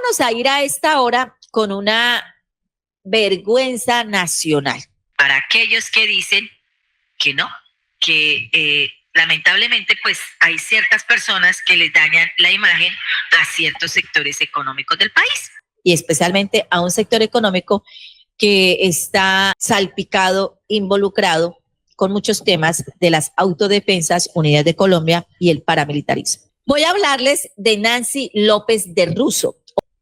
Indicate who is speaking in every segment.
Speaker 1: Vámonos a ir a esta hora con una vergüenza nacional.
Speaker 2: Para aquellos que dicen que no, que lamentablemente pues hay ciertas personas que les dañan la imagen a ciertos sectores económicos del país.
Speaker 1: Y especialmente a un sector económico que está salpicado, involucrado con muchos temas de las autodefensas unidas de Colombia y el paramilitarismo. Voy a hablarles de Nancy López de Russo.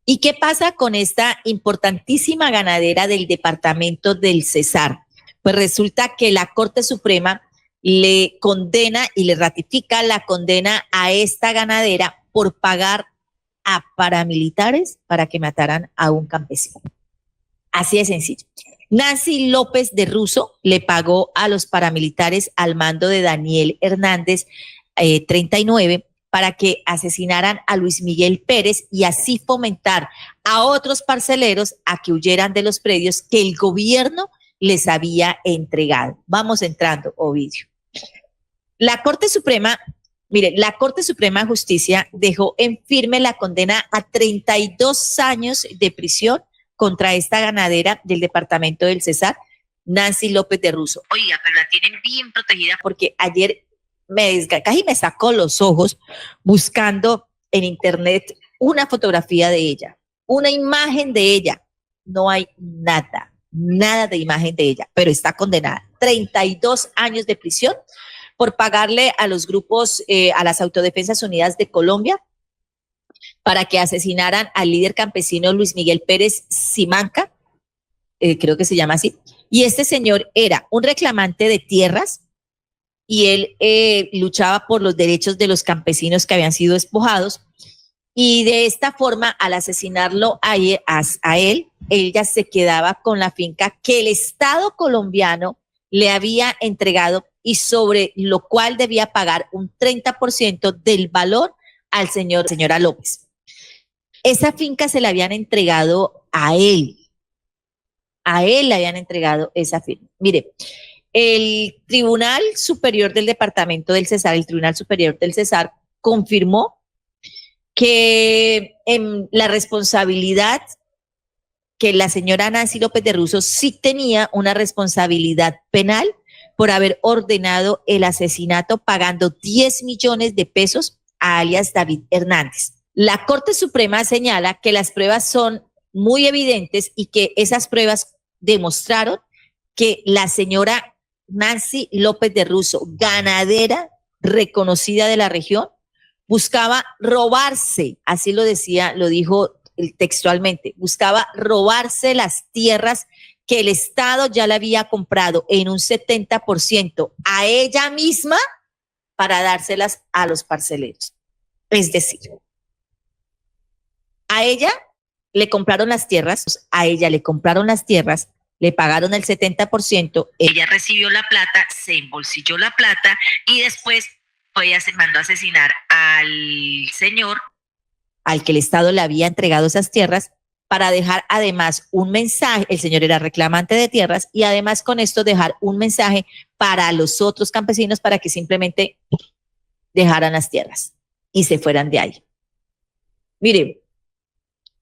Speaker 1: ¿Y qué pasa con esta importantísima ganadera del departamento del Cesar? Pues resulta que la Corte Suprema le condena y le ratifica la condena a esta ganadera por pagar a paramilitares para que mataran a un campesino. Así de sencillo. Nancy López de Russo le pagó a los paramilitares al mando de Daniel Hernández, 39, para que asesinaran a Luis Miguel Pérez y así fomentar a otros parceleros a que huyeran de los predios que el gobierno les había entregado. Vamos entrando, Ovidio. La Corte Suprema, mire, la Corte Suprema de Justicia dejó en firme la condena a 32 años de prisión contra esta ganadera del departamento del Cesar, Nancy López de Russo.
Speaker 2: Oiga, pero la tienen bien protegida.
Speaker 1: Porque ayer casi me sacó los ojos buscando en internet una fotografía de ella, una imagen de ella. No hay nada de imagen de ella, pero está condenada. 32 años de prisión por pagarle a los grupos, a las Autodefensas Unidas de Colombia, para que asesinaran al líder campesino Luis Miguel Pérez Simanca, creo que se llama así. Y este señor era un reclamante de tierras, y él luchaba por los derechos de los campesinos que habían sido despojados, y de esta forma, al asesinarlo a él, ella se quedaba con la finca que el Estado colombiano le había entregado y sobre lo cual debía pagar un 30% del valor al señora López. Esa finca se la habían entregado a él le habían entregado esa finca. Mire, el Tribunal Superior del Departamento del Cesar, el Tribunal Superior del Cesar, confirmó que la responsabilidad, que la señora Nancy López de Russo sí tenía una responsabilidad penal por haber ordenado el asesinato pagando 10 millones de pesos a alias David Hernández. La Corte Suprema señala que las pruebas son muy evidentes y que esas pruebas demostraron que la señora Nancy López de Russo, ganadera reconocida de la región, buscaba robarse, así lo decía, lo dijo textualmente, buscaba robarse las tierras que el Estado ya le había comprado en un 70% a ella misma para dárselas a los parceleros. Es decir, a ella le compraron las tierras, le pagaron el 70%.
Speaker 2: Ella recibió la plata, se embolsilló la plata y después ella se mandó a asesinar al señor
Speaker 1: al que el Estado le había entregado esas tierras, para dejar además un mensaje. El señor era reclamante de tierras y además con esto dejar un mensaje para los otros campesinos para que simplemente dejaran las tierras y se fueran de ahí. Mire,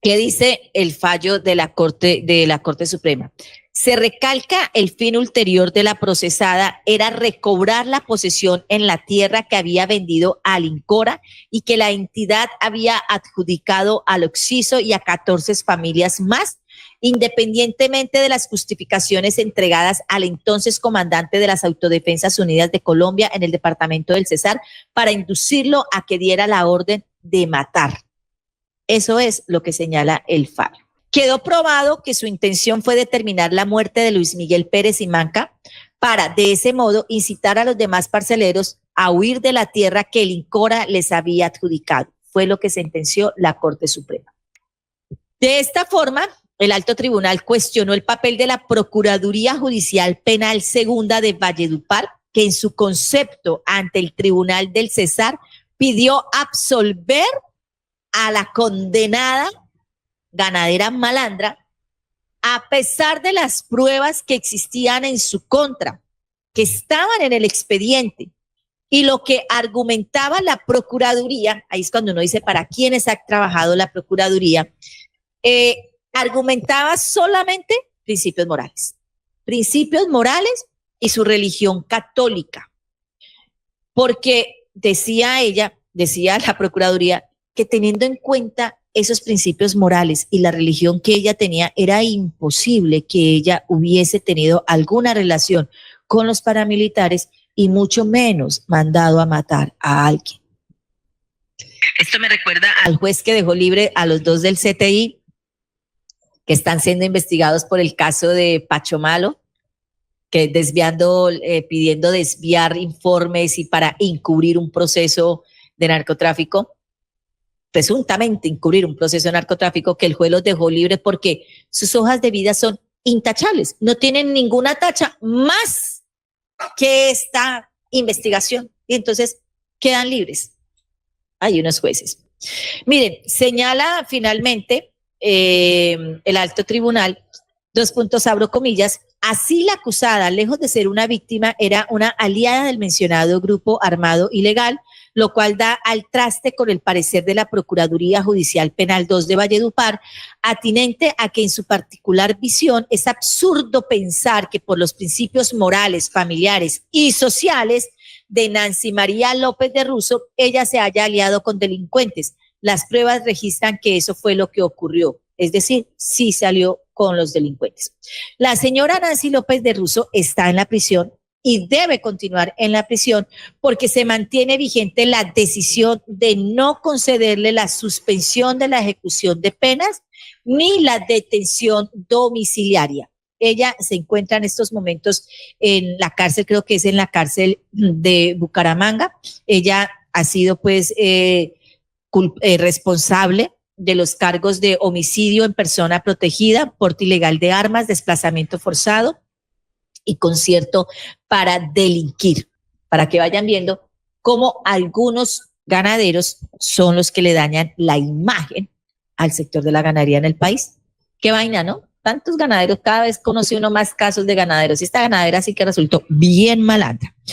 Speaker 1: ¿qué dice el fallo de la Corte Suprema? Se recalca el fin ulterior de la procesada era recobrar la posesión en la tierra que había vendido al Incora y que la entidad había adjudicado al Oxiso y a 14 familias más, independientemente de las justificaciones entregadas al entonces comandante de las Autodefensas Unidas de Colombia en el departamento del Cesar para inducirlo a que diera la orden de matar. Eso es lo que señala el fallo. Quedó probado que su intención fue determinar la muerte de Luis Miguel Pérez Simanca para, de ese modo, incitar a los demás parceleros a huir de la tierra que el Incora les había adjudicado. Fue lo que sentenció la Corte Suprema. De esta forma, el Alto Tribunal cuestionó el papel de la Procuraduría Judicial Penal Segunda de Valledupar, que en su concepto ante el Tribunal del Cesar pidió absolver a la condenada ganadera malandra, a pesar de las pruebas que existían en su contra, que estaban en el expediente, y lo que argumentaba la Procuraduría. Ahí es cuando uno dice para quiénes ha trabajado la Procuraduría, argumentaba solamente principios morales y su religión católica, porque decía la Procuraduría, que teniendo en cuenta esos principios morales y la religión que ella tenía, era imposible que ella hubiese tenido alguna relación con los paramilitares y mucho menos mandado a matar a alguien.
Speaker 2: Esto me recuerda
Speaker 1: al juez que dejó libre a los 2 del CTI que están siendo investigados por el caso de Pacho Malo, que pidiendo desviar informes y para encubrir un proceso de narcotráfico, presuntamente encubrir un proceso de narcotráfico, que el juez los dejó libres porque sus hojas de vida son intachables, no tienen ninguna tacha más que esta investigación, y entonces quedan libres. Hay unos jueces. Miren, señala finalmente el alto tribunal, 2 puntos, abro comillas, así la acusada, lejos de ser una víctima, era una aliada del mencionado grupo armado ilegal, lo cual da al traste con el parecer de la Procuraduría Judicial Penal 2 de Valledupar, atinente a que en su particular visión es absurdo pensar que por los principios morales, familiares y sociales de Nancy María López de Russo, ella se haya aliado con delincuentes. Las pruebas registran que eso fue lo que ocurrió, es decir, sí salió con los delincuentes. La señora Nancy López de Russo está en la prisión y debe continuar en la prisión porque se mantiene vigente la decisión de no concederle la suspensión de la ejecución de penas ni la detención domiciliaria. Ella se encuentra en estos momentos en la cárcel, creo que es en la cárcel de Bucaramanga. Ella ha sido pues responsable de los cargos de homicidio en persona protegida, porte ilegal de armas, desplazamiento forzado y concierto para delinquir, para que vayan viendo cómo algunos ganaderos son los que le dañan la imagen al sector de la ganadería en el país. Qué vaina, ¿no? Tantos ganaderos, cada vez conoce uno más casos de ganaderos, y esta ganadera sí que resultó bien malandra.